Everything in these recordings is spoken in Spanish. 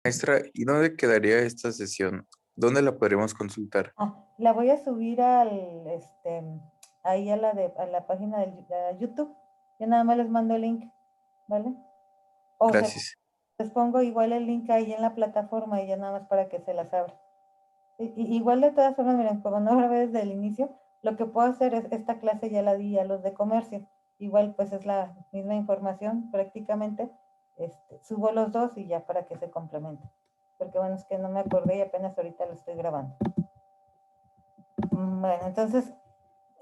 Maestra, ¿y dónde quedaría esta sesión? ¿Dónde la podremos consultar? La voy a subir ahí a la página de YouTube. Yo nada más les mando el link, ¿vale? O se Gracias. les pongo igual el link ahí en la plataforma y ya nada más para que se las abra. Igual de todas formas, miren, como no grabé desde el inicio, lo que puedo hacer es esta clase ya la di a los de comercio. Igual pues es la misma información prácticamente. Subo los dos y ya para que se complementen. Porque bueno, es que no me acordé y apenas ahorita lo estoy grabando. Bueno, entonces,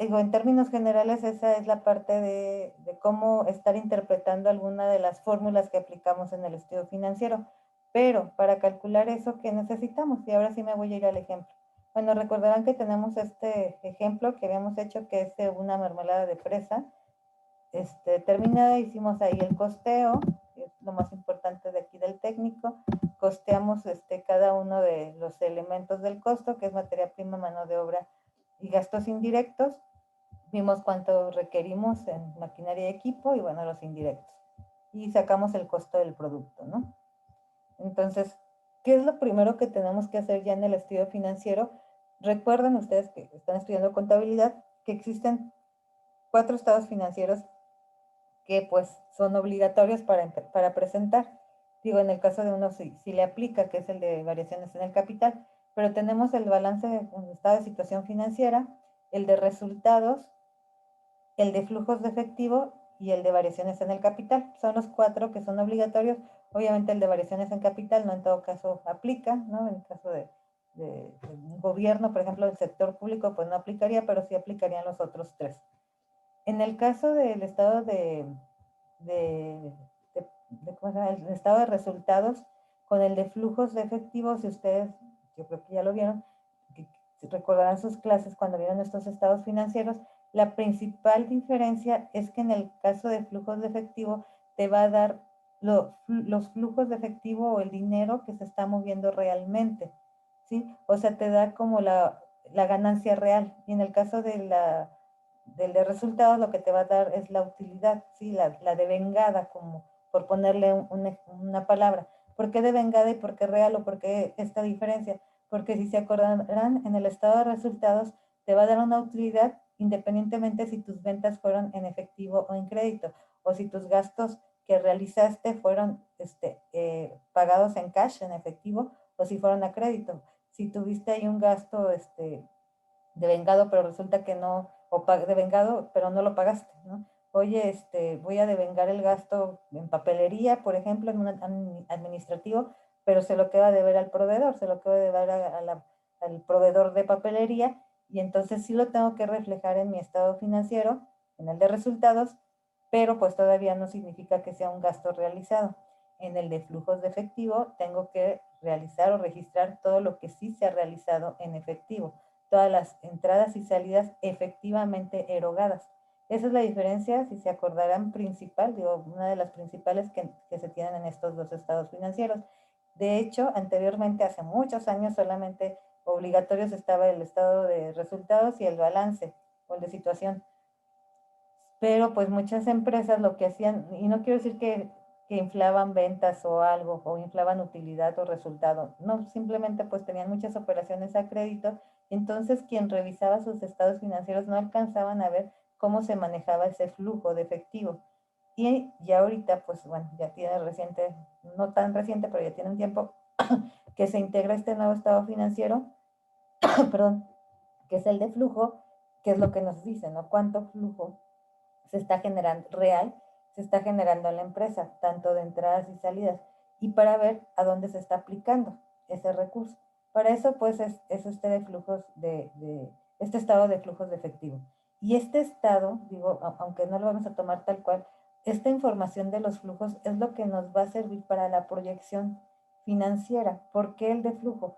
digo, en términos generales, esa es la parte de cómo estar interpretando alguna de las fórmulas que aplicamos en el estudio financiero. Pero para calcular eso, ¿qué necesitamos? Y ahora sí me voy a ir al ejemplo. Bueno, recordarán que tenemos este ejemplo que habíamos hecho, que es de una mermelada de fresa. Terminada, hicimos ahí el costeo, que es lo más importante de aquí del técnico. Costeamos cada uno de los elementos del costo, que es materia prima, mano de obra y gastos indirectos. Vimos cuánto requerimos en maquinaria y equipo y bueno, los indirectos. Y sacamos el costo del producto, ¿no? Entonces, ¿qué es lo primero que tenemos que hacer ya en el estudio financiero? Recuerden ustedes que están estudiando contabilidad que existen 4 estados financieros que pues son obligatorios para presentar. Digo, en el caso de uno sí le aplica, que es el de variaciones en el capital, pero tenemos el balance de estado de situación financiera, el de resultados, el de flujos de efectivo y el de variaciones en el capital. Son los 4 que son obligatorios. Obviamente el de variaciones en capital no en todo caso aplica, ¿no? En el caso de un gobierno, por ejemplo, del sector público, pues no aplicaría, pero sí aplicarían los otros 3. En el caso del estado de, ¿cómo se llama? El estado de resultados, con el de flujos de efectivo, si ustedes, yo creo que ya lo vieron, que recordarán sus clases cuando vieron estos estados financieros, la principal diferencia es que en el caso de flujos de efectivo te va a dar los flujos de efectivo o el dinero que se está moviendo realmente, ¿sí? O sea, te da como la ganancia real. Y en el caso del de resultados, lo que te va a dar es la utilidad, ¿sí? La devengada, como por ponerle una palabra. ¿Por qué devengada y por qué real o por qué esta diferencia? Porque si se acordarán, en el estado de resultados te va a dar una utilidad independientemente si tus ventas fueron en efectivo o en crédito, o si tus gastos que realizaste fueron pagados en cash, en efectivo, o si fueron a crédito. Si tuviste ahí un gasto devengado, pero resulta que no, o devengado, pero no lo pagaste, ¿no? Oye, voy a devengar el gasto en papelería, por ejemplo, en un administrativo, pero se lo queda de ver al proveedor, se lo queda de ver al proveedor de papelería, y entonces sí lo tengo que reflejar en mi estado financiero, en el de resultados, pero pues todavía no significa que sea un gasto realizado. En el de flujos de efectivo tengo que realizar o registrar todo lo que sí se ha realizado en efectivo, todas las entradas y salidas efectivamente erogadas. Esa es la diferencia, si se acordarán, principal, digo, una de las principales que se tienen en estos dos estados financieros. De hecho, anteriormente, hace muchos años, solamente obligatorios estaba el estado de resultados y el balance o el de situación. Pero pues muchas empresas lo que hacían, y no quiero decir que inflaban ventas o algo, o inflaban utilidad o resultado, no, simplemente pues tenían muchas operaciones a crédito, entonces quien revisaba sus estados financieros no alcanzaban a ver cómo se manejaba ese flujo de efectivo. Y ya ahorita, pues bueno, ya tiene reciente, no tan reciente, pero ya tiene un tiempo que se integra este nuevo estado financiero, perdón, que es el de flujo, que es lo que nos dice, ¿no? ¿Cuánto flujo se está generando real, se está generando en la empresa, tanto de entradas y salidas, y para ver a dónde se está aplicando ese recurso? Para eso, pues, es de flujos este estado de flujos de efectivo. Y este estado, digo, aunque no lo vamos a tomar tal cual, esta información de los flujos es lo que nos va a servir para la proyección financiera. ¿Por qué el de flujo?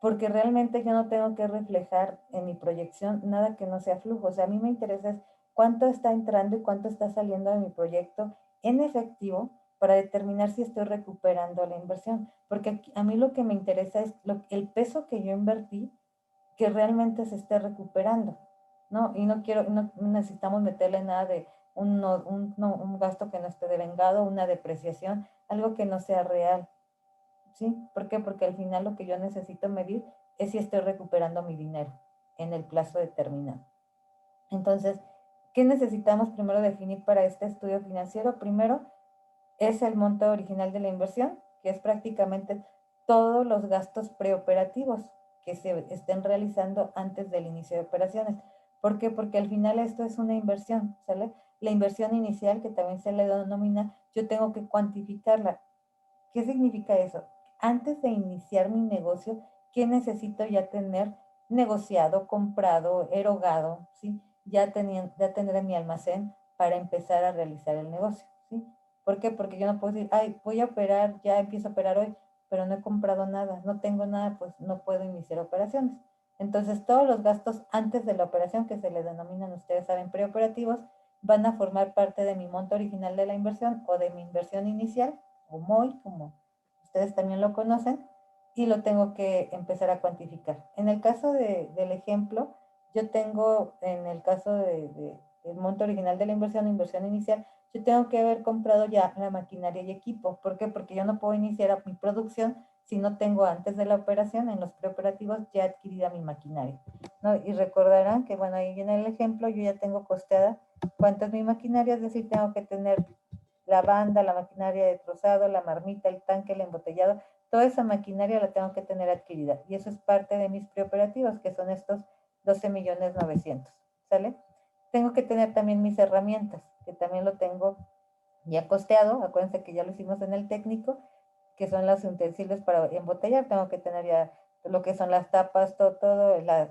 Porque realmente yo no tengo que reflejar en mi proyección nada que no sea flujo. O sea, a mí me interesa es cuánto está entrando y cuánto está saliendo de mi proyecto en efectivo para determinar si estoy recuperando la inversión. Porque a mí lo que me interesa es el peso que yo invertí que realmente se esté recuperando, ¿no? Y no necesitamos meterle nada de un gasto que no esté devengado, una depreciación, algo que no sea real. ¿sí? ¿Por qué? Porque al final lo que yo necesito medir es si estoy recuperando mi dinero en el plazo determinado. Entonces, ¿qué necesitamos primero definir para este estudio financiero? Primero es el monto original de la inversión, que es prácticamente todos los gastos preoperativos que se estén realizando antes del inicio de operaciones. ¿Por qué? Porque al final esto es una inversión, ¿sale? La inversión inicial, que también se le denomina, yo tengo que cuantificarla. ¿Qué significa eso? Antes de iniciar mi negocio, ¿qué necesito ya tener negociado, comprado, erogado, ¿sí? Ya tener en mi almacén para empezar a realizar el negocio, ¿sí? ¿Por qué? Porque yo no puedo decir, ay, voy a operar, ya empiezo a operar hoy, pero no he comprado nada, no tengo nada, pues no puedo iniciar operaciones. Entonces, todos los gastos antes de la operación, que se le denominan, ustedes saben, preoperativos, van a formar parte de mi monto original de la inversión o de mi inversión inicial, o MOI, como ustedes también lo conocen, y lo tengo que empezar a cuantificar. En el caso del ejemplo, yo tengo, en el caso del monto original de la inversión inicial, yo tengo que haber comprado ya la maquinaria y equipo. ¿Por qué? Porque yo no puedo iniciar mi producción si no tengo antes de la operación, en los preoperativos, ya adquirida mi maquinaria, ¿no? Y recordarán que, bueno, ahí en el ejemplo yo ya tengo costeada cuánto es mi maquinaria, es decir, tengo que tener la banda, la maquinaria de trozado, la marmita, el tanque, el embotellado, toda esa maquinaria la tengo que tener adquirida. Y eso es parte de mis preoperativos, que son estos 12.900.000, ¿sale? Tengo que tener también mis herramientas, que también lo tengo ya costeado. Acuérdense que ya lo hicimos en el técnico, que son los utensilios para embotellar. Tengo que tener ya lo que son las tapas,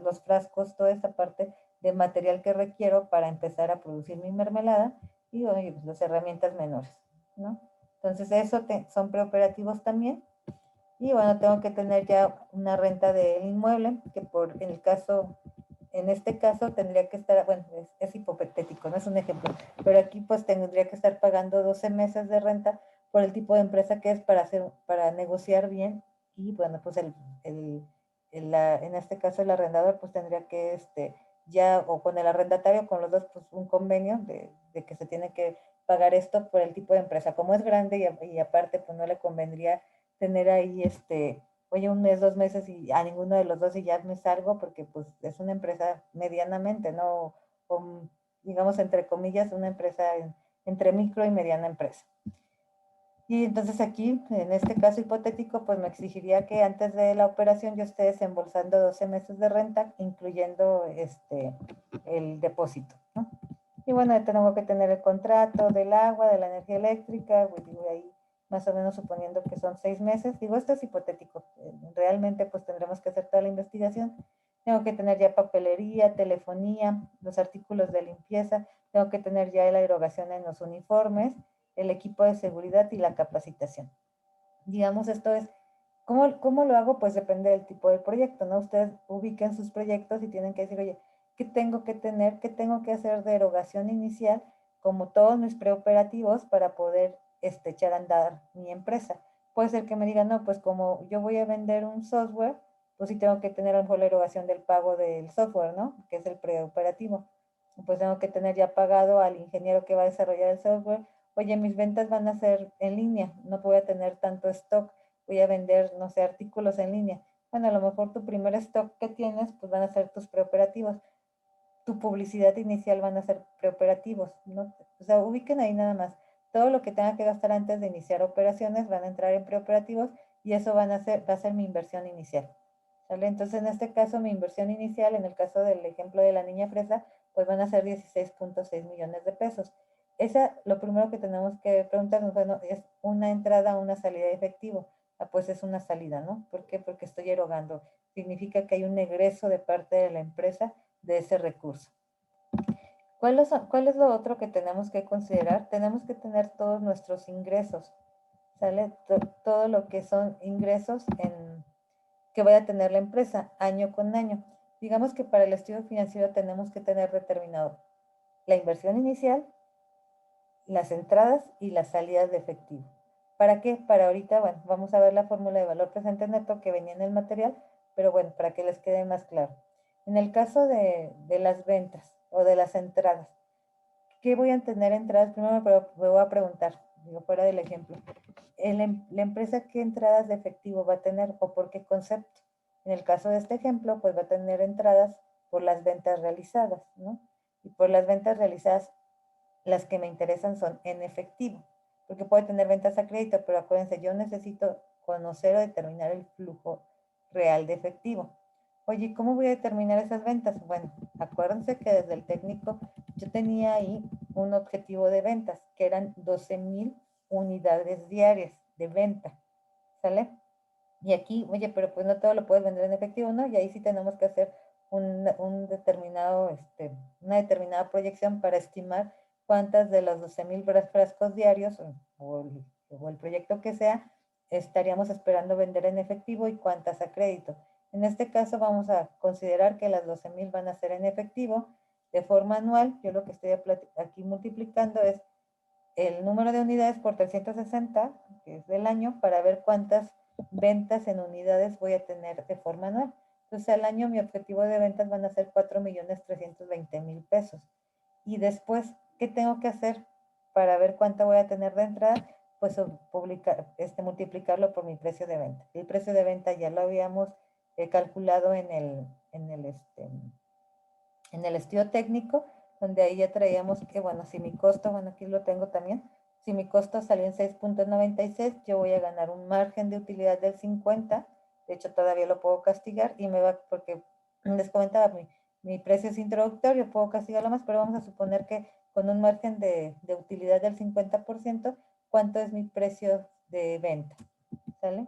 los frascos, toda esa parte de material que requiero para empezar a producir mi mermelada y oye, pues, las herramientas menores, ¿no? Entonces, son preoperativos también. Y bueno, tengo que tener ya una renta del inmueble, que en este caso tendría que estar, bueno, es hipotético, no es un ejemplo, pero aquí pues tendría que estar pagando 12 meses de renta por el tipo de empresa que es para negociar bien. Y bueno, pues en este caso el arrendador pues tendría que ya, o con el arrendatario, con los dos, pues un convenio de que se tiene que pagar esto por el tipo de empresa. Como es grande y aparte pues no le convendría tener ahí oye, un mes, 2 meses y a ninguno de los dos y ya me salgo, porque pues es una empresa medianamente, ¿no? Con, digamos, entre comillas, una empresa entre micro y mediana empresa. Y entonces aquí, en este caso hipotético, pues me exigiría que antes de la operación yo esté desembolsando 12 meses de renta, incluyendo el depósito, ¿no? Y bueno, tengo que tener el contrato del agua, de la energía eléctrica, pues digo ahí más o menos suponiendo que son 6 meses. Digo, esto es hipotético. Realmente pues tendremos que hacer toda la investigación. Tengo que tener ya papelería, telefonía, los artículos de limpieza, tengo que tener ya la erogación en los uniformes, el equipo de seguridad y la capacitación. Digamos, esto es, ¿cómo lo hago? Pues depende del tipo de proyecto, ¿no? Ustedes ubiquen sus proyectos y tienen que decir, oye, ¿qué tengo que tener? ¿Qué tengo que hacer de erogación inicial? Como todos mis preoperativos para poder echar a andar mi empresa. Puede ser que me digan, no, pues como yo voy a vender un software, pues sí tengo que tener a lo mejor la erogación del pago del software, ¿no? Que es el preoperativo. Pues tengo que tener ya pagado al ingeniero que va a desarrollar el software. Oye, mis ventas van a ser en línea, no voy a tener tanto stock, voy a vender, no sé, artículos en línea. Bueno, a lo mejor tu primer stock que tienes, pues van a ser tus preoperativos. Tu publicidad inicial van a ser preoperativos, ¿no? O sea, ubiquen ahí nada más. Todo lo que tenga que gastar antes de iniciar operaciones van a entrar en preoperativos y eso va a ser mi inversión inicial. ¿Sale? Entonces, en este caso, mi inversión inicial, en el caso del ejemplo de la niña fresa, pues van a ser 16.6 millones de pesos. Lo primero que tenemos que preguntarnos, bueno, ¿es una entrada o una salida de efectivo? Ah, pues es una salida, ¿no? ¿Por qué? Porque estoy erogando. Significa que hay un egreso de parte de la empresa de ese recurso. ¿Cuál es lo otro que tenemos que considerar? Tenemos que tener todos nuestros ingresos, ¿sale? Todo lo que son ingresos que vaya a tener la empresa año con año. Digamos que para el estudio financiero tenemos que tener determinado la inversión inicial, las entradas y las salidas de efectivo. ¿Para qué? Para ahorita, bueno, vamos a ver la fórmula de valor presente neto que venía en el material, pero bueno, para que les quede más claro. En el caso de las ventas o de las entradas, ¿qué voy a tener entradas? Primero me voy a preguntar, digo, fuera del ejemplo, la empresa qué entradas de efectivo va a tener o por qué concepto. En el caso de este ejemplo, pues va a tener entradas por las ventas realizadas, ¿no? Y por las ventas realizadas, las que me interesan son en efectivo, porque puede tener ventas a crédito, pero acuérdense, yo necesito conocer o determinar el flujo real de efectivo. Oye, ¿cómo voy a determinar esas ventas? Bueno, acuérdense que desde el técnico yo tenía ahí un objetivo de ventas, que eran 12,000 unidades diarias de venta, ¿sale? Y aquí, oye, pero pues no todo lo puedes vender en efectivo, ¿no? Y ahí sí tenemos que hacer un determinado, una determinada proyección para estimar cuántas de los 12,000 frascos diarios o el proyecto que sea, estaríamos esperando vender en efectivo y cuántas a crédito. En este caso vamos a considerar que las 12,000 van a ser en efectivo de forma anual. Yo lo que estoy aquí multiplicando es el número de unidades por 360, que es del año, para ver cuántas ventas en unidades voy a tener de forma anual. Entonces, al año mi objetivo de ventas van a ser 4,320,000 pesos. Y después, ¿qué tengo que hacer para ver cuánto voy a tener de entrada? Pues multiplicarlo por mi precio de venta. El precio de venta ya lo habíamos calculado en el estudio técnico, donde ahí ya traíamos que, bueno, si mi costo, bueno, aquí lo tengo también, si mi costo salió en 6,96, yo voy a ganar un margen de utilidad del 50, de hecho todavía lo puedo castigar y me va, porque les comentaba, mi precio es introductorio, puedo castigarlo más, pero vamos a suponer que con un margen de utilidad del 50%, ¿cuánto es mi precio de venta? ¿Sale?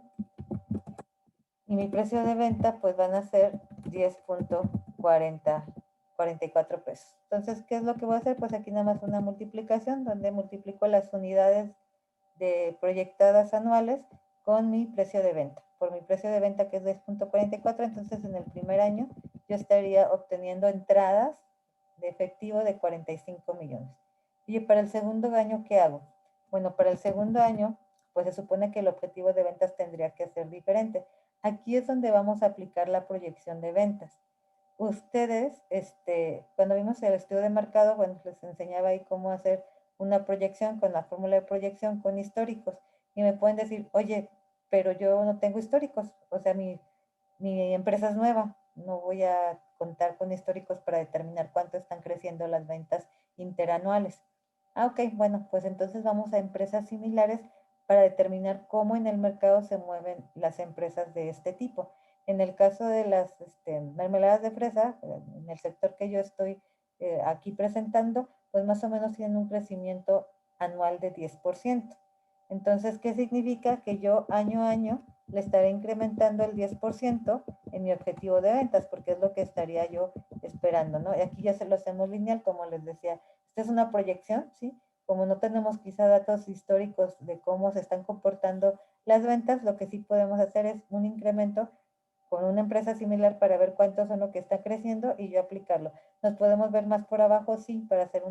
Y mi precio de venta pues van a ser 10,44 pesos. Entonces, ¿qué es lo que voy a hacer? Pues aquí nada más una multiplicación donde multiplico las unidades de proyectadas anuales con mi precio de venta. Por mi precio de venta que es 10,44, entonces en el primer año yo estaría obteniendo entradas de efectivo de 45 millones. Y para el segundo año, ¿qué hago? Bueno, para el segundo año, pues se supone que el objetivo de ventas tendría que ser diferente. Aquí es donde vamos a aplicar la proyección de ventas. Ustedes, cuando vimos el estudio de mercado, bueno, les enseñaba ahí cómo hacer una proyección con la fórmula de proyección con históricos. Y me pueden decir, oye, pero yo no tengo históricos, o sea, mi empresa es nueva, no voy a contar con históricos para determinar cuánto están creciendo las ventas interanuales. Ah, ok, bueno, pues entonces vamos a empresas similares para determinar cómo en el mercado se mueven las empresas de este tipo. En el caso de las mermeladas de fresa, en el sector que yo estoy aquí presentando, pues más o menos tienen un crecimiento anual de 10%. Entonces, ¿qué significa? Que yo año a año le estaré incrementando el 10% en mi objetivo de ventas, porque es lo que estaría yo esperando, ¿no? Y aquí ya se lo hacemos lineal, como les decía. Esta es una proyección, ¿sí? Como no tenemos quizá datos históricos de cómo se están comportando las ventas, lo que sí podemos hacer es un incremento con una empresa similar para ver cuántos son lo que está creciendo y yo aplicarlo. Nos podemos ver más por abajo, sí, para hacer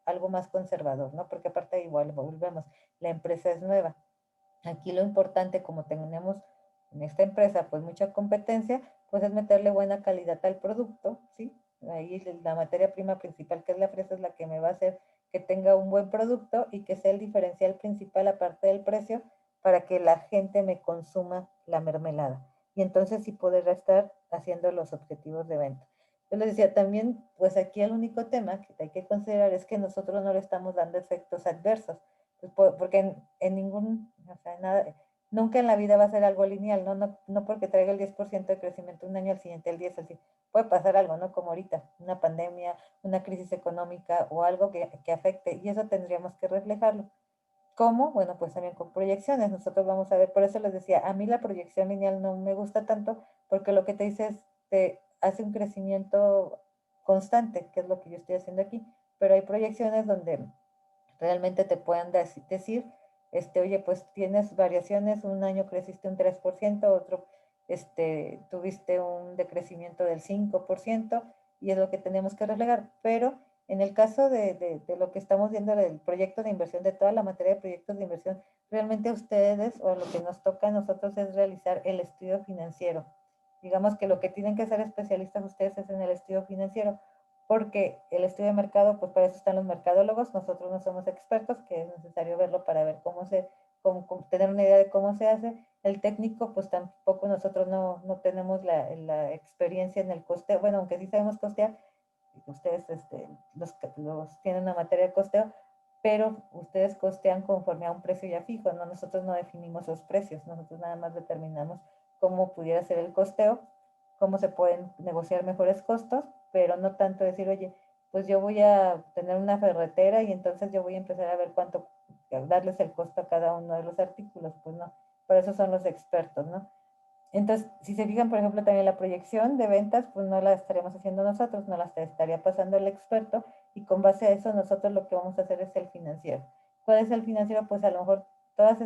algo más conservador, ¿no? Porque aparte igual volvemos, la empresa es nueva. Aquí lo importante, como tenemos en esta empresa pues mucha competencia, pues es meterle buena calidad al producto, ¿sí? Ahí la materia prima principal, que es la fresa, es la que me va a hacer que tenga un buen producto y que sea el diferencial principal aparte del precio para que la gente me consuma la mermelada. Y entonces sí poder estar haciendo los objetivos de venta. Yo les decía también, pues aquí el único tema que hay que considerar es que nosotros no le estamos dando efectos adversos, pues porque en ningún, o sea, nada, nunca en la vida va a ser algo lineal, ¿no? No porque traiga el 10% de crecimiento un año al siguiente, el 10, al siguiente. Puede pasar algo, ¿no? Como ahorita, una pandemia, una crisis económica o algo que afecte, y eso tendríamos que reflejarlo. ¿Cómo? Bueno, pues también con proyecciones. Nosotros vamos a ver, por eso les decía, a mí la proyección lineal no me gusta tanto, porque lo que te dice es, te hace un crecimiento constante, que es lo que yo estoy haciendo aquí, pero hay proyecciones donde realmente te puedan decir, oye, pues tienes variaciones, un año creciste un 3%, otro tuviste un decrecimiento del 5%, y es lo que tenemos que reflejar. Pero en el caso de lo que estamos viendo del proyecto de inversión, de toda la materia de proyectos de inversión, realmente ustedes, o lo que nos toca a nosotros, es realizar el estudio financiero. Digamos que lo que tienen que ser especialistas ustedes es en el estudio financiero. porque el estudio de mercado, pues para eso están los mercadólogos, nosotros no somos expertos, que es necesario verlo para ver cómo tener una idea de cómo se hace. El técnico, pues tampoco nosotros no tenemos la experiencia en el costeo, bueno, aunque sí sabemos costear, ustedes los tienen una materia de costeo, pero ustedes costean conforme a un precio ya fijo, ¿no? Nosotros no definimos los precios, nosotros nada más determinamos cómo pudiera ser el costeo, cómo se pueden negociar mejores costos, pero no tanto decir, oye, pues yo voy a tener una ferretera y entonces yo voy a empezar a ver cuánto darles el costo a cada uno de los artículos, pues no, por eso son los expertos, ¿no? Entonces, si se fijan, por ejemplo, también la proyección de ventas, pues no la estaremos haciendo nosotros, no la estaría pasando el experto y con base a eso nosotros lo que vamos a hacer es el financiero. ¿Cuál es el financiero? Pues a lo mejor todos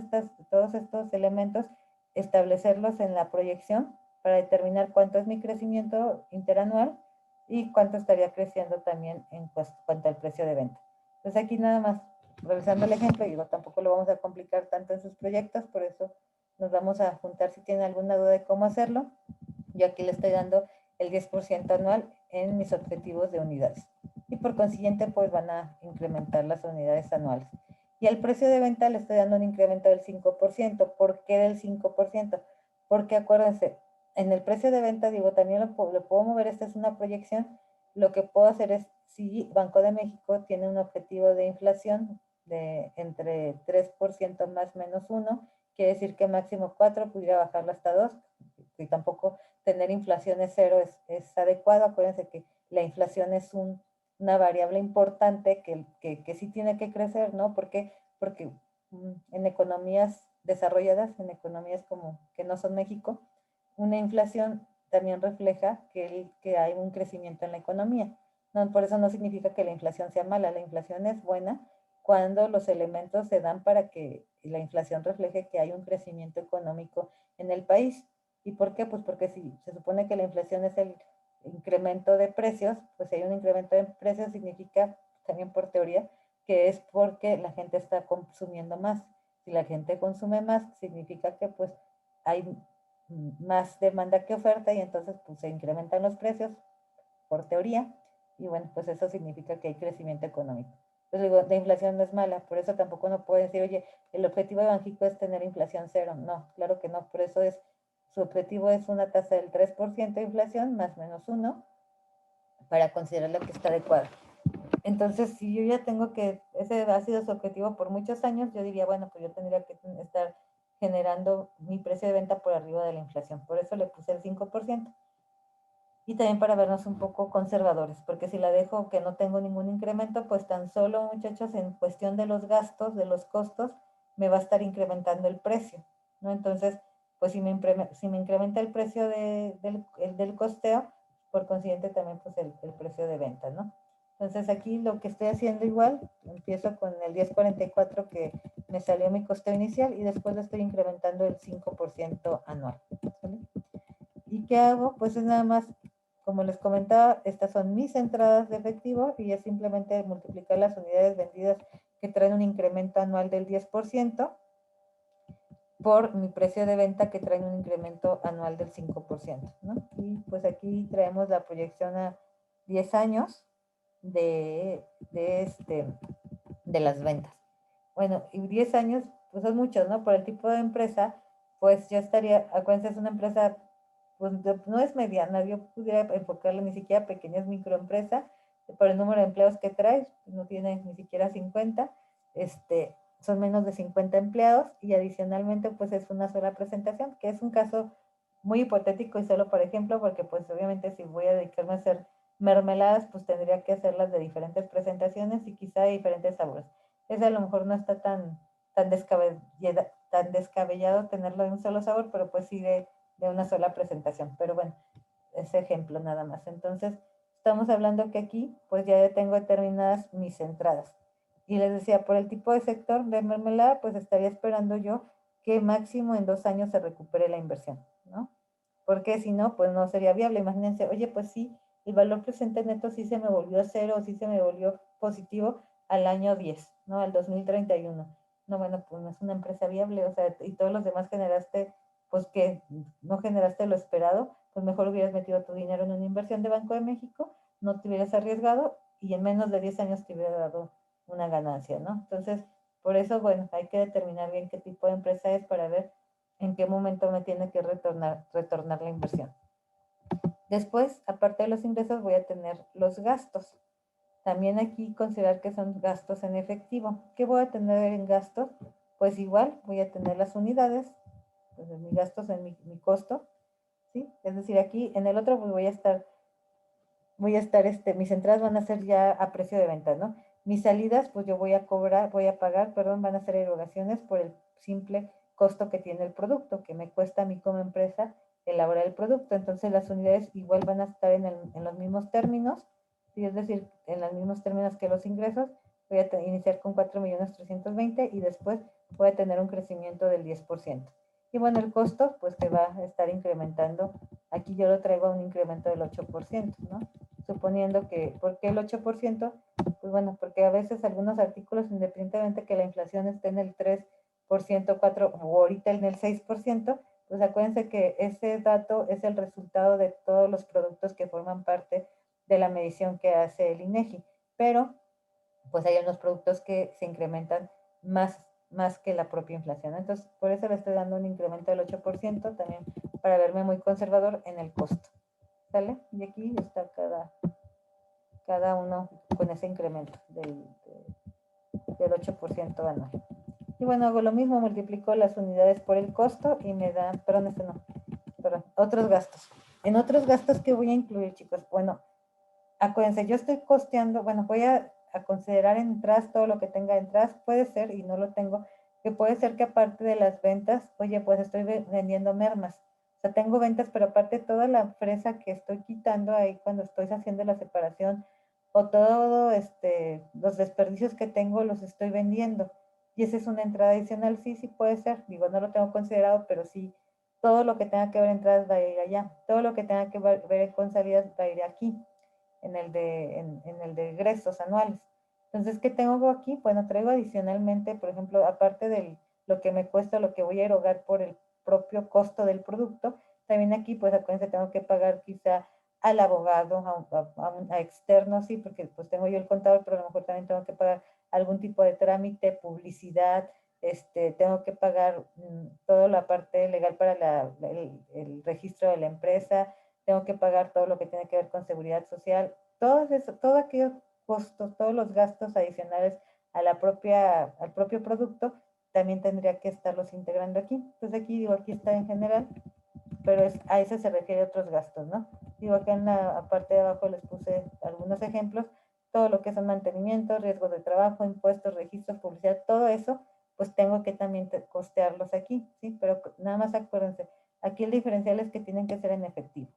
estos elementos, establecerlos en la proyección para determinar cuánto es mi crecimiento interanual y cuánto estaría creciendo también en cuanto al precio de venta. Entonces aquí nada más, revisando el ejemplo, digo, tampoco lo vamos a complicar tanto en sus proyectos, por eso nos vamos a juntar si tienen alguna duda de cómo hacerlo. Yo aquí le estoy dando el 10% anual en mis objetivos de unidades. Y por consiguiente, pues van a incrementar las unidades anuales. Y al precio de venta le estoy dando un incremento del 5%. ¿Por qué del 5%? Porque acuérdense, en el precio de venta, digo, también lo puedo mover, esta es una proyección. Lo que puedo hacer es, si Banco de México tiene un objetivo de inflación de entre 3% más menos 1, quiere decir que máximo 4, pudiera bajarlo hasta 2, y tampoco tener inflaciones cero es adecuado. Acuérdense que la inflación es una variable importante que sí tiene que crecer, ¿no? Porque en economías desarrolladas, en economías como que no son México, una inflación también refleja que hay un crecimiento en la economía. No, por eso no significa que la inflación sea mala, la inflación es buena cuando los elementos se dan para que la inflación refleje que hay un crecimiento económico en el país. ¿Y por qué? Pues porque si se supone que la inflación es el incremento de precios, pues si hay un incremento de precios significa, también por teoría, que es porque la gente está consumiendo más. Si la gente consume más, significa que pues hay más demanda que oferta y entonces pues se incrementan los precios, por teoría, y bueno, pues eso significa que hay crecimiento económico. Entonces digo, la inflación no es mala, por eso tampoco no puedo decir, oye, el objetivo de Banjico es tener inflación cero. No, claro que no, por eso su objetivo es una tasa del 3% de inflación, más o menos uno, para considerarla que está adecuada. Entonces, si yo ya tengo que, ese ha sido su objetivo por muchos años, yo diría, bueno, pues yo tendría que estar generando mi precio de venta por arriba de la inflación. Por eso le puse el 5%. Y también para vernos un poco conservadores, porque si la dejo que no tengo ningún incremento, pues tan solo, muchachos, en cuestión de los gastos, de los costos, me va a estar incrementando el precio, ¿no? Entonces, pues si me incrementa el precio del costeo, por consiguiente también pues el precio de venta, ¿no? Entonces aquí lo que estoy haciendo igual, empiezo con el 1044 que me salió mi costeo inicial y después le estoy incrementando el 5% anual, ¿sale? ¿Y qué hago? Pues es nada más, como les comentaba, estas son mis entradas de efectivo y es simplemente multiplicar las unidades vendidas que traen un incremento anual del 10% por mi precio de venta que traen un incremento anual del 5%, ¿no? Y pues aquí traemos la proyección a 10 años de, de, este, de las ventas. Bueno, y 10 años, pues son muchos, ¿no? Por el tipo de empresa, pues yo estaría, acuérdense, es una empresa, pues no es mediana, yo pudiera enfocarlo ni siquiera pequeña, es microempresa, por el número de empleados que trae, no tiene ni siquiera 50, son menos de 50 empleados y adicionalmente pues es una sola presentación, que es un caso muy hipotético y solo por ejemplo, porque pues obviamente si voy a dedicarme a hacer mermeladas, pues tendría que hacerlas de diferentes presentaciones y quizá de diferentes sabores. Ese a lo mejor no está tan descabellado tenerlo de un solo sabor, pero pues sí de una sola presentación. Pero bueno, ese ejemplo nada más. Entonces, estamos hablando que aquí pues ya tengo determinadas mis entradas. Y les decía, por el tipo de sector de mermelada, pues estaría esperando yo que máximo en 2 años se recupere la inversión, ¿no? Porque si no, pues no sería viable. Imagínense, oye, pues sí, el valor presente neto sí se me volvió cero, sí se me volvió positivo al año 10, ¿no? Al 2031. No, bueno, pues no es una empresa viable, o sea, y todos los demás generaste, pues que no generaste lo esperado, pues mejor hubieras metido tu dinero en una inversión de Banco de México no te hubieras arriesgado y en menos de 10 años te hubiera dado una ganancia, ¿no? Entonces, por eso, bueno, hay que determinar bien qué tipo de empresa es para ver en qué momento me tiene que retornar la inversión. Después, aparte de los ingresos, voy a tener los gastos. También aquí considerar que son gastos en efectivo. ¿Qué voy a tener en gastos? Pues igual voy a tener las unidades, pues mis gastos en mi costo, ¿sí? Es decir, aquí en el otro pues mis entradas van a ser ya a precio de venta, ¿no? Mis salidas, pues yo voy a pagar, perdón, van a ser erogaciones por el simple costo que tiene el producto, que me cuesta a mí como empresa elaborar el producto. Entonces las unidades igual van a estar en los mismos términos, ¿sí? Es decir, en los mismos términos que los ingresos. Voy a iniciar con 4.320.000 y después voy a tener un crecimiento del 10%. Y bueno, el costo pues que va a estar incrementando. Aquí yo lo traigo a un incremento del 8%, ¿no? Suponiendo que, ¿por qué el 8%? Pues bueno, porque a veces algunos artículos, independientemente que la inflación esté en el 3%, 4%, o ahorita en el 6%, pues acuérdense que ese dato es el resultado de todos los productos que forman parte de la medición que hace el INEGI. Pero, pues hay unos productos que se incrementan más que la propia inflación. Entonces, por eso le estoy dando un incremento del 8%, también para verme muy conservador en el costo. ¿Sale? Y aquí está cada uno con ese incremento del 8% anual. Y bueno, hago lo mismo, multiplico las unidades por el costo y me da, otros gastos. En otros gastos que voy a incluir, chicos, bueno, acuérdense, yo estoy costeando, bueno, voy a considerar en entradas todo lo que tenga entradas, puede ser, y no lo tengo, que puede ser que aparte de las ventas, oye, pues estoy vendiendo mermas. O sea, tengo ventas, pero aparte toda la fresa que estoy quitando ahí cuando estoy haciendo la separación, o todo los desperdicios que tengo los estoy vendiendo. Y esa es una entrada adicional, sí, sí puede ser. Digo, no lo tengo considerado, pero sí, todo lo que tenga que ver entradas va a ir allá. Todo lo que tenga que ver con salidas va a ir aquí en el de egresos anuales. Entonces, ¿qué tengo aquí? Bueno, traigo adicionalmente, por ejemplo, aparte de lo que me cuesta, lo que voy a erogar por el propio costo del producto, también aquí, pues acuérdense, tengo que pagar quizá al abogado, a externos, sí, porque pues tengo yo el contador, pero a lo mejor también tengo que pagar algún tipo de trámite, publicidad, tengo que pagar toda la parte legal para el registro de la empresa, tengo que pagar todo lo que tiene que ver con seguridad social, todo aquellos costos, todos los gastos adicionales al propio producto, también tendría que estarlos integrando aquí. Entonces aquí digo, aquí está en general, pero a eso se refiere a otros gastos, ¿no? Digo, acá en la parte de abajo les puse algunos ejemplos, todo lo que son mantenimiento, riesgos de trabajo, impuestos, registros, publicidad, todo eso, pues tengo que también costearlos aquí, ¿sí? Pero nada más acuérdense, aquí el diferencial es que tienen que ser en efectivo.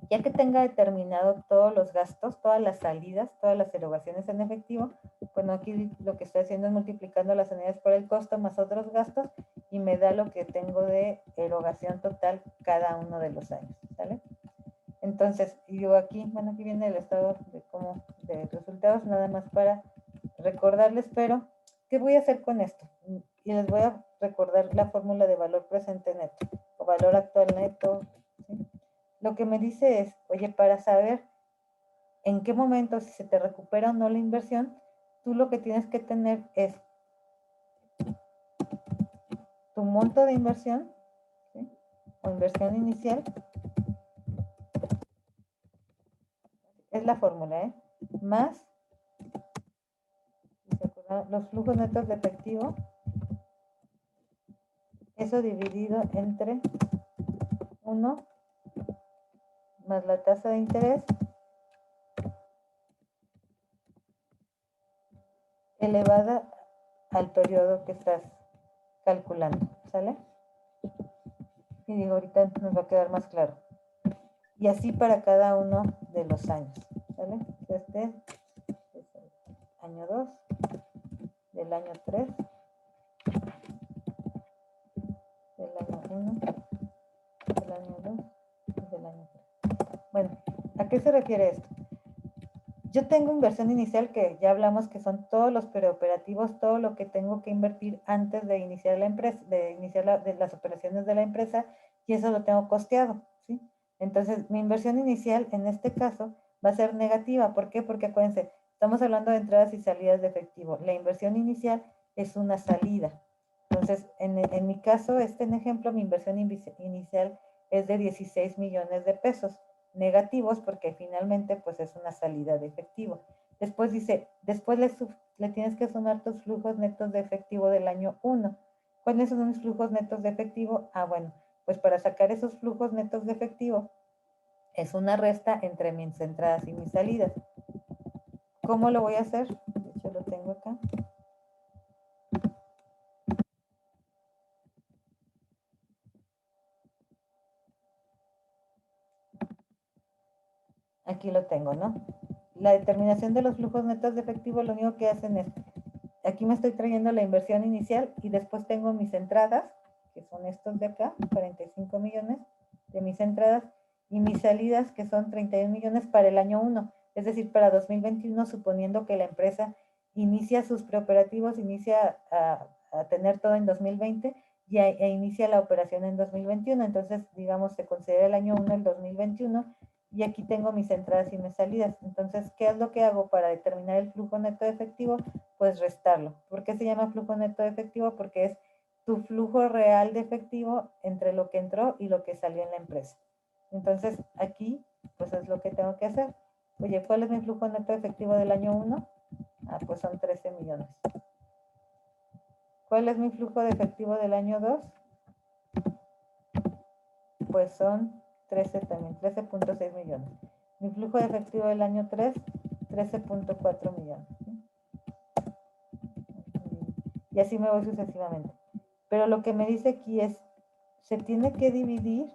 Ya que tenga determinado todos los gastos, todas las salidas, todas las erogaciones en efectivo, bueno, aquí lo que estoy haciendo es multiplicando las unidades por el costo más otros gastos y me da lo que tengo de erogación total cada uno de los años, ¿sale? Entonces, yo aquí, bueno, aquí viene el estado de resultados, nada más para recordarles, pero, ¿qué voy a hacer con esto? Y les voy a recordar la fórmula de valor presente neto o valor actual neto, ¿sí? Lo que me dice es, oye, para saber en qué momento, si se te recupera o no la inversión, tú lo que tienes que tener es tu monto de inversión, ¿sí? O inversión inicial, es la fórmula, ¿eh? Más los flujos netos de efectivo, eso dividido entre 1 más la tasa de interés elevada al periodo que estás calculando, ¿sale? Y digo, ahorita nos va a quedar más claro. Y así para cada uno de los años, ¿sale? Este es el año 2, del año 3, del año 1, del año 2 y del año 3. Bueno, ¿a qué se refiere esto? Yo tengo inversión inicial que ya hablamos que son todos los preoperativos, todo lo que tengo que invertir antes de iniciar la empresa, de iniciar de las operaciones de la empresa, y eso lo tengo costeado, ¿sí? Entonces, mi inversión inicial en este caso va a ser negativa. ¿Por qué? Porque acuérdense, estamos hablando de entradas y salidas de efectivo. La inversión inicial es una salida. Entonces, en mi caso, en ejemplo, mi inversión inicial es de 16 millones de pesos negativos porque finalmente pues es una salida de efectivo. Después dice, después le tienes que sumar tus flujos netos de efectivo del año 1. ¿Cuáles son mis flujos netos de efectivo? Ah, bueno, pues para sacar esos flujos netos de efectivo es una resta entre mis entradas y mis salidas. ¿Cómo lo voy a hacer? De hecho, lo tengo acá. Aquí lo tengo, ¿no? La determinación de los flujos netos de efectivo lo único que hacen es, aquí me estoy trayendo la inversión inicial y después tengo mis entradas, que son estos de acá, 45 millones de mis entradas, y mis salidas, que son 31 millones para el año 1, es decir, para 2021, suponiendo que la empresa inicia sus preoperativos, inicia a tener todo en 2020 e inicia la operación en 2021. Entonces, digamos, se considera el año 1 el 2021 y aquí tengo mis entradas y mis salidas. Entonces, ¿qué es lo que hago para determinar el flujo neto de efectivo? Pues restarlo. ¿Por qué se llama flujo neto de efectivo? Porque es tu flujo real de efectivo entre lo que entró y lo que salió en la empresa. Entonces, aquí, pues es lo que tengo que hacer. Oye, ¿cuál es mi flujo neto de efectivo del año 1? Ah, pues son 13 millones. ¿Cuál es mi flujo de efectivo del año 2? Pues son 13 también, 13.6 millones. Mi flujo de efectivo del año 3, 13.4 millones. ¿Sí? Y así me voy sucesivamente. Pero lo que me dice aquí es, se tiene que dividir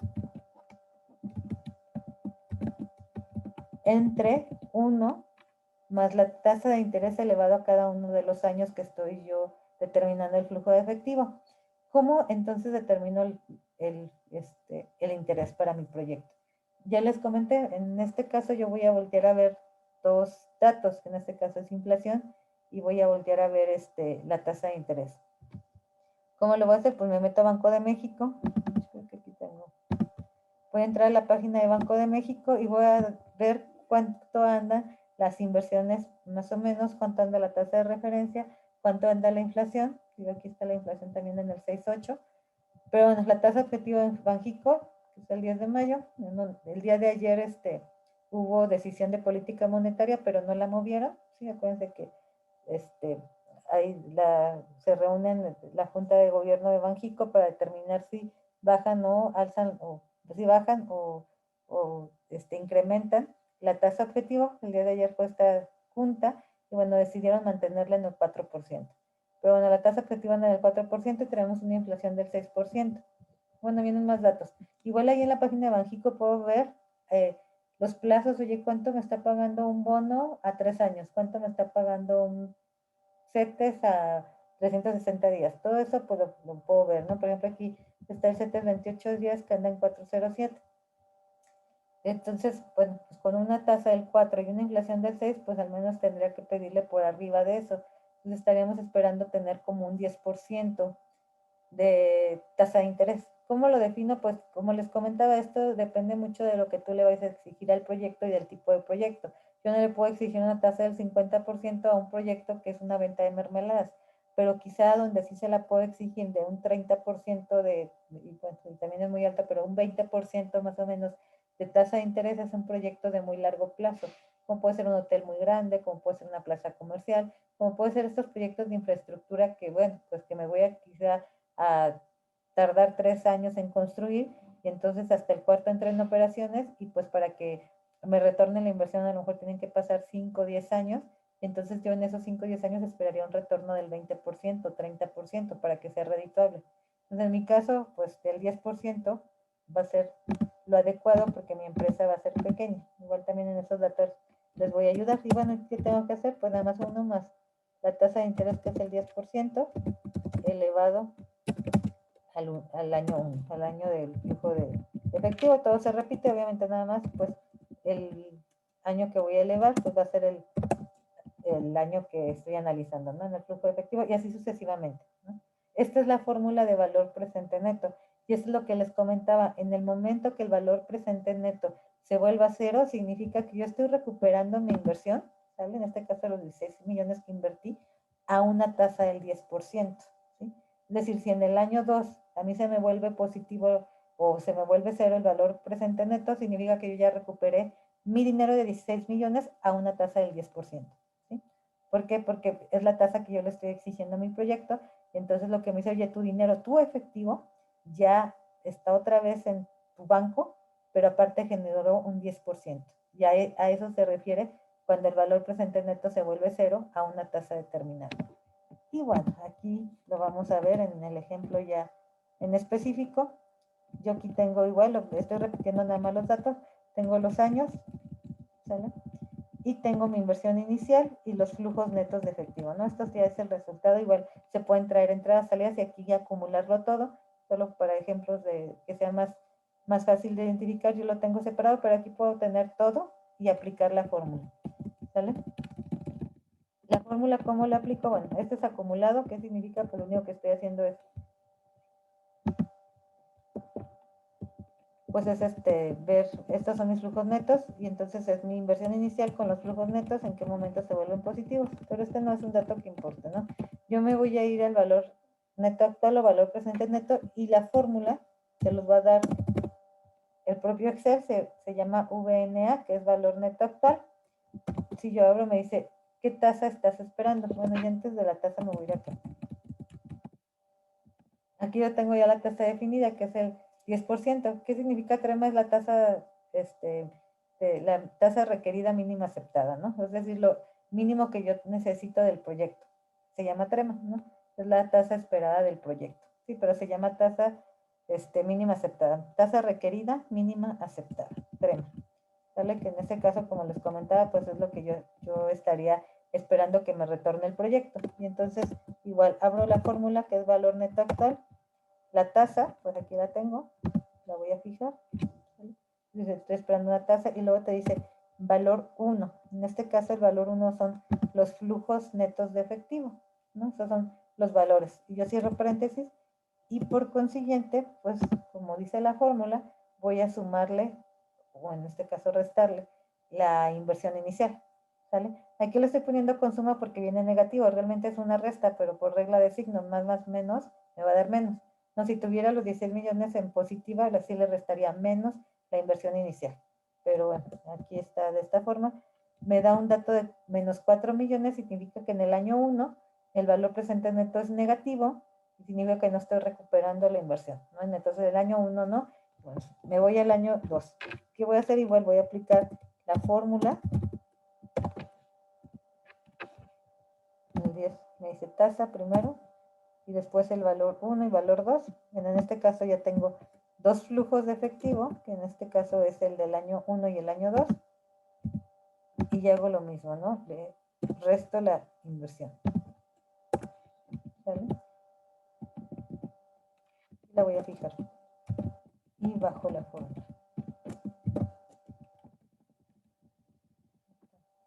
entre 1 más la tasa de interés elevado a cada uno de los años que estoy yo determinando el flujo de efectivo. ¿Cómo entonces determino el interés para mi proyecto? Ya les comenté, en este caso yo voy a voltear a ver dos datos, que en este caso es inflación, y voy a voltear a ver la tasa de interés. ¿Cómo lo voy a hacer? Pues me meto a Banco de México. Creo que aquí tengo. Voy a entrar a la página de Banco de México y voy a ver cuánto andan las inversiones, más o menos, cuánto anda la tasa de referencia, cuánto anda la inflación. Digo, aquí está la inflación también en el 6.8. Pero bueno, la tasa objetiva en Banxico, que es el 10 de mayo, el día de ayer hubo decisión de política monetaria, pero no la movieron. Sí, acuérdense que ahí se reúnen la Junta de Gobierno de Banxico para determinar si bajan o alzan, o si bajan o incrementan la tasa objetivo. El día de ayer fue esta junta y bueno, decidieron mantenerla en el 4%. Pero bueno, la tasa objetiva anda en el 4% y tenemos una inflación del 6%. Bueno, vienen más datos. Igual ahí en la página de Banxico puedo ver los plazos. Oye, ¿cuánto me está pagando un bono a 3 años? ¿Cuánto me está pagando un CETES a 360 días? Todo eso pues lo puedo ver, ¿no? Por ejemplo, aquí está el CETES 28 días que anda en 407. Entonces, bueno, pues con una tasa del 4 y una inflación del 6, pues al menos tendría que pedirle por arriba de eso. Entonces estaríamos esperando tener como un 10% de tasa de interés. ¿Cómo lo defino? Pues como les comentaba, esto depende mucho de lo que tú le vayas a exigir al proyecto y del tipo de proyecto. Yo no le puedo exigir una tasa del 50% a un proyecto que es una venta de mermeladas, pero quizá donde sí se la puedo exigir de un 30% y bueno, también es muy alta, pero un 20% más o menos de tasa de interés es un proyecto de muy largo plazo, como puede ser un hotel muy grande, como puede ser una plaza comercial, como puede ser estos proyectos de infraestructura que, bueno, pues que me voy a quizá a tardar 3 años en construir y entonces hasta el cuarto entra en operaciones y pues para que me retornen la inversión a lo mejor tienen que pasar 5 o 10 años. Entonces yo en esos 5 o 10 años esperaría un retorno del 20%, 30% para que sea redituable. Entonces en mi caso, pues el 10% va a ser lo adecuado porque mi empresa va a ser pequeña. Igual también en esos datos les voy a ayudar. Y bueno, ¿qué tengo que hacer? Pues nada más uno más la tasa de interés que es el 10% elevado al año 1, al año del flujo de efectivo. Todo se repite, obviamente nada más, pues el año que voy a elevar, pues va a ser el año que estoy analizando, ¿no? En el flujo de efectivo y así sucesivamente, ¿no? Esta es la fórmula de valor presente neto. Y eso es lo que les comentaba, en el momento que el valor presente neto se vuelva cero, significa que yo estoy recuperando mi inversión, ¿sale? En este caso los 16 millones que invertí, a una tasa del 10%, ¿sí? Es decir, si en el año 2 a mí se me vuelve positivo o se me vuelve cero el valor presente neto, significa que yo ya recuperé mi dinero de 16 millones a una tasa del 10%, ¿sí? ¿Por qué? Porque es la tasa que yo le estoy exigiendo a mi proyecto. Entonces lo que me dice, oye, tu dinero, tu efectivo, ya está otra vez en tu banco, pero aparte generó un 10%. Y a eso se refiere cuando el valor presente neto se vuelve cero a una tasa determinada. Y bueno, aquí lo vamos a ver en el ejemplo ya en específico. Yo aquí tengo igual, estoy repitiendo nada más los datos, tengo los años, ¿sale? Y tengo mi inversión inicial y los flujos netos de efectivo, ¿no? Esto ya es el resultado, igual se pueden traer entradas, salidas y aquí ya acumularlo todo, solo para ejemplos de que sea más fácil de identificar, yo lo tengo separado, pero aquí puedo tener todo y aplicar la fórmula, ¿sale? La fórmula, ¿cómo la aplico? Bueno, este es acumulado, ¿qué significa? Pues lo único que estoy haciendo es pues es ver, estos son mis flujos netos y entonces es mi inversión inicial con los flujos netos, en qué momento se vuelven positivos, pero este no es un dato que importa, ¿no? Yo me voy a ir al valor neto actual o valor presente neto y la fórmula se los va a dar el propio Excel, se llama VNA, que es valor neto actual. Si yo abro me dice, ¿qué tasa estás esperando? Bueno, y antes de la tasa me voy a ir acá. Aquí yo tengo ya la tasa definida, que es el 10%. ¿Qué significa trema? Es la tasa, la tasa requerida mínima aceptada, ¿no? Es decir, lo mínimo que yo necesito del proyecto. Se llama trema, ¿no? Es la tasa esperada del proyecto. Sí, pero se llama tasa mínima aceptada. Tasa requerida mínima aceptada. Trema. ¿Sale? Que en ese caso, como les comentaba, pues es lo que yo estaría esperando que me retorne el proyecto. Y entonces, igual abro la fórmula que es valor neto actual. La tasa, pues aquí la tengo, la voy a fijar. Dice, estoy esperando una tasa y luego te dice valor 1. En este caso el valor 1 son los flujos netos de efectivo, ¿no? Esos son los valores. Y yo cierro paréntesis y por consiguiente, pues como dice la fórmula, voy a sumarle, o en este caso restarle, la inversión inicial, ¿sale? Aquí lo estoy poniendo con suma porque viene negativo, realmente es una resta, pero por regla de signo, más, menos, me va a dar menos. No, si tuviera los 16 millones en positiva, así le restaría menos la inversión inicial. Pero bueno, aquí está de esta forma. Me da un dato de menos 4 millones, significa que en el año 1 el valor presente neto es negativo, y significa que no estoy recuperando la inversión, ¿no? Entonces el año 1 no, pues me voy al año 2. ¿Qué voy a hacer? Igual voy a aplicar la fórmula. El 10 me dice tasa primero, y después el valor 1 y valor 2. En este caso ya tengo dos flujos de efectivo, que en este caso es el del año 1 y el año 2, y ya hago lo mismo, ¿no? Le resto la inversión. ¿Sale? La voy a fijar. Y bajo la fórmula.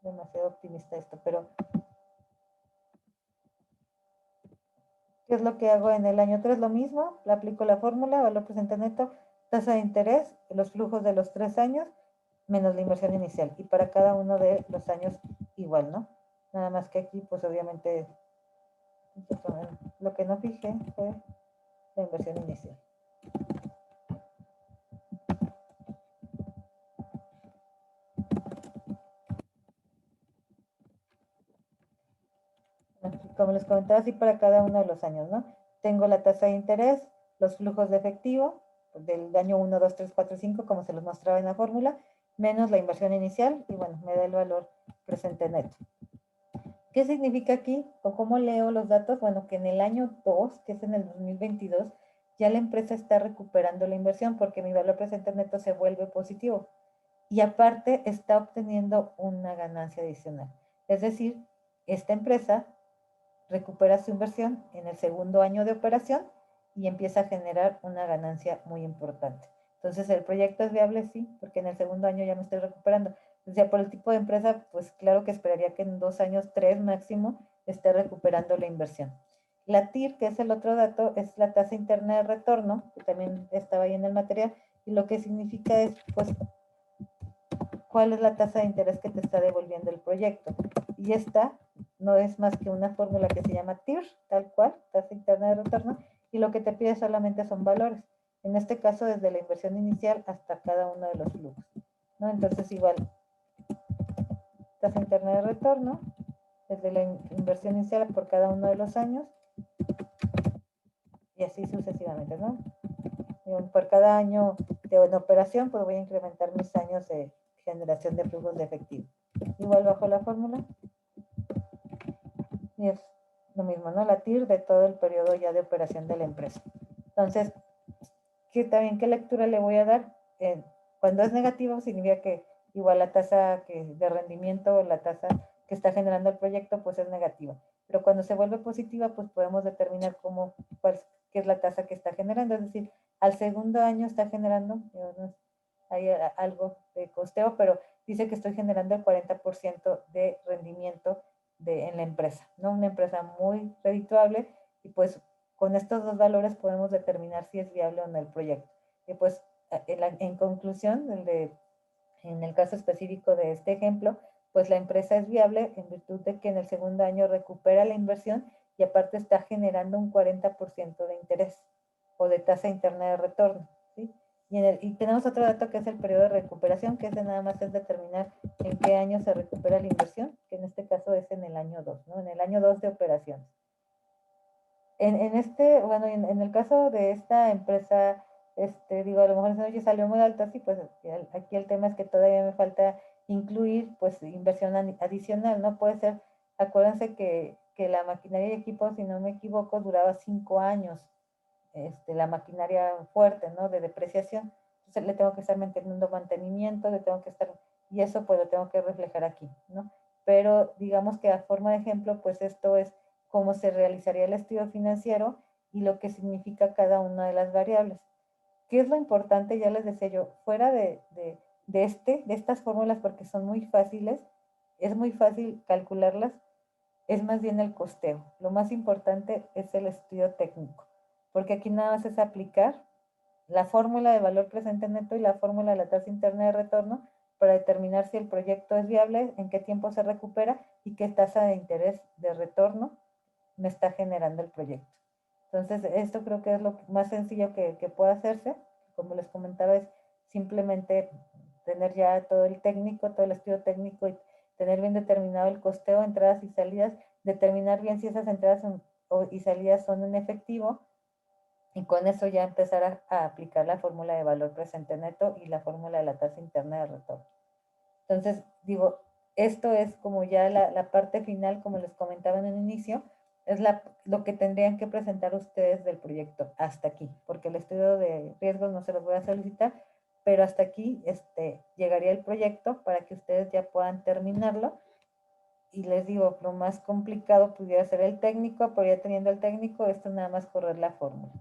Demasiado optimista esto, pero ¿qué es lo que hago en el año 3? Lo mismo, le aplico la fórmula, valor presente neto, tasa de interés, los flujos de los 3 años, menos la inversión inicial. Y para cada uno de los años igual, ¿no? Nada más que aquí, pues obviamente, lo que no fijé fue la inversión inicial. Como les comentaba, así para cada uno de los años, ¿no? Tengo la tasa de interés, los flujos de efectivo del año 1, 2, 3, 4, 5, como se los mostraba en la fórmula, menos la inversión inicial y bueno, me da el valor presente neto. ¿Qué significa aquí? ¿O cómo leo los datos? Bueno, que en el año 2, que es en el 2022, ya la empresa está recuperando la inversión porque mi valor presente neto se vuelve positivo. Y aparte está obteniendo una ganancia adicional. Es decir, esta empresa recupera su inversión en el segundo año de operación y empieza a generar una ganancia muy importante. Entonces, ¿el proyecto es viable? Sí, porque en el segundo año ya me estoy recuperando. O sea, por el tipo de empresa, pues claro que esperaría que en 2 años, 3 máximo, esté recuperando la inversión. La TIR, que es el otro dato, es la tasa interna de retorno, que también estaba ahí en el material, y lo que significa es, pues, cuál es la tasa de interés que te está devolviendo el proyecto. Y esta no es más que una fórmula que se llama TIR, tal cual, tasa interna de retorno, y lo que te pide solamente son valores. En este caso, desde la inversión inicial hasta cada uno de los flujos, ¿no? Entonces, igual, tasa interna de retorno, desde la inversión inicial por cada uno de los años, y así sucesivamente, ¿no? Por cada año de una operación, pues voy a incrementar mis años de generación de flujos de efectivo. Igual bajo la fórmula, y es lo mismo, ¿no? La TIR de todo el periodo ya de operación de la empresa. Entonces, ¿qué lectura le voy a dar? Cuando es negativo significa que igual la tasa de rendimiento o la tasa que está generando el proyecto pues es negativa. Pero cuando se vuelve positiva pues podemos determinar qué es la tasa que está generando. Es decir, al segundo año está generando, hay algo de costeo, pero dice que estoy generando el 40% de rendimiento en la empresa, ¿no? Una empresa muy redituable y pues con estos dos valores podemos determinar si es viable o no el proyecto. Y pues en conclusión, en el caso específico de este ejemplo, pues la empresa es viable en virtud de que en el segundo año recupera la inversión y aparte está generando un 40% de interés o de tasa interna de retorno, ¿sí? Y tenemos otro dato que es el periodo de recuperación, que ese nada más es determinar en qué año se recupera la inversión, que en este caso es en el año 2, ¿no? En el año 2 de operaciones. Bueno, en el caso de esta empresa, digo, a lo mejor oye, salió muy alto, sí, pues aquí el tema es que todavía me falta incluir, pues, inversión adicional, ¿no? Puede ser, acuérdense que la maquinaria y equipo, si no me equivoco, duraba 5 años, la maquinaria fuerte, ¿no? De depreciación. Entonces le tengo que estar manteniendo mantenimiento, y eso pues lo tengo que reflejar aquí, ¿no? Pero digamos que a forma de ejemplo, pues esto es cómo se realizaría el estudio financiero y lo que significa cada una de las variables. ¿Qué es lo importante? Ya les decía yo, fuera de estas fórmulas, porque son muy fáciles, es muy fácil calcularlas, es más bien el costeo. Lo más importante es el estudio técnico, porque aquí nada más es aplicar la fórmula de valor presente neto y la fórmula de la tasa interna de retorno para determinar si el proyecto es viable, en qué tiempo se recupera y qué tasa de interés de retorno me está generando el proyecto. Entonces, esto creo que es lo más sencillo que puede hacerse. Como les comentaba, es simplemente tener ya todo el técnico, todo el estudio técnico y tener bien determinado el costeo, entradas y salidas, determinar bien si esas entradas y salidas son en efectivo y con eso ya empezar a aplicar la fórmula de valor presente neto y la fórmula de la tasa interna de retorno. Entonces, digo, esto es como ya la parte final, como les comentaba en el inicio, es lo que tendrían que presentar ustedes del proyecto hasta aquí, porque el estudio de riesgos no se los voy a solicitar, pero hasta aquí llegaría el proyecto para que ustedes ya puedan terminarlo. Y les digo, lo más complicado pudiera ser el técnico, pero ya teniendo el técnico, esto nada más correr la fórmula.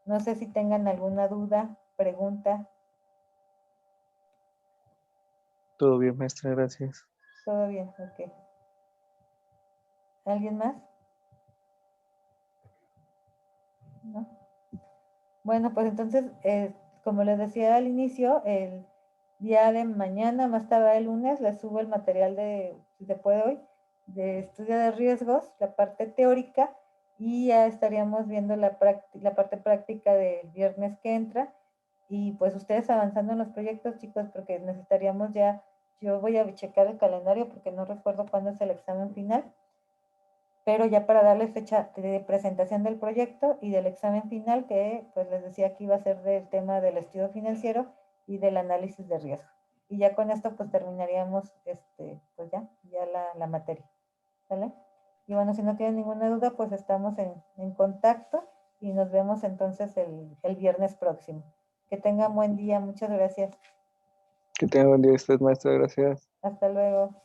No sé si tengan alguna duda, pregunta. Todo bien, maestra, gracias. Todo bien, ok. ¿Alguien más? ¿No? Bueno, pues entonces, como les decía al inicio, el día de mañana, más tarde el lunes, les subo el material si se puede hoy, de estudio de riesgos, la parte teórica, y ya estaríamos viendo la parte práctica del viernes que entra. Y pues ustedes avanzando en los proyectos, chicos, porque necesitaríamos ya, yo voy a checar el calendario porque no recuerdo cuándo es el examen final, pero ya para darles fecha de presentación del proyecto y del examen final, que pues les decía que iba a ser del tema del estudio financiero y del análisis de riesgo. Y ya con esto pues terminaríamos pues ya la materia, ¿vale? Y bueno, si no tienen ninguna duda, pues estamos en contacto y nos vemos entonces el viernes próximo. Que tengan buen día, muchas gracias. Que tenga buen día usted, maestra, gracias. Hasta luego.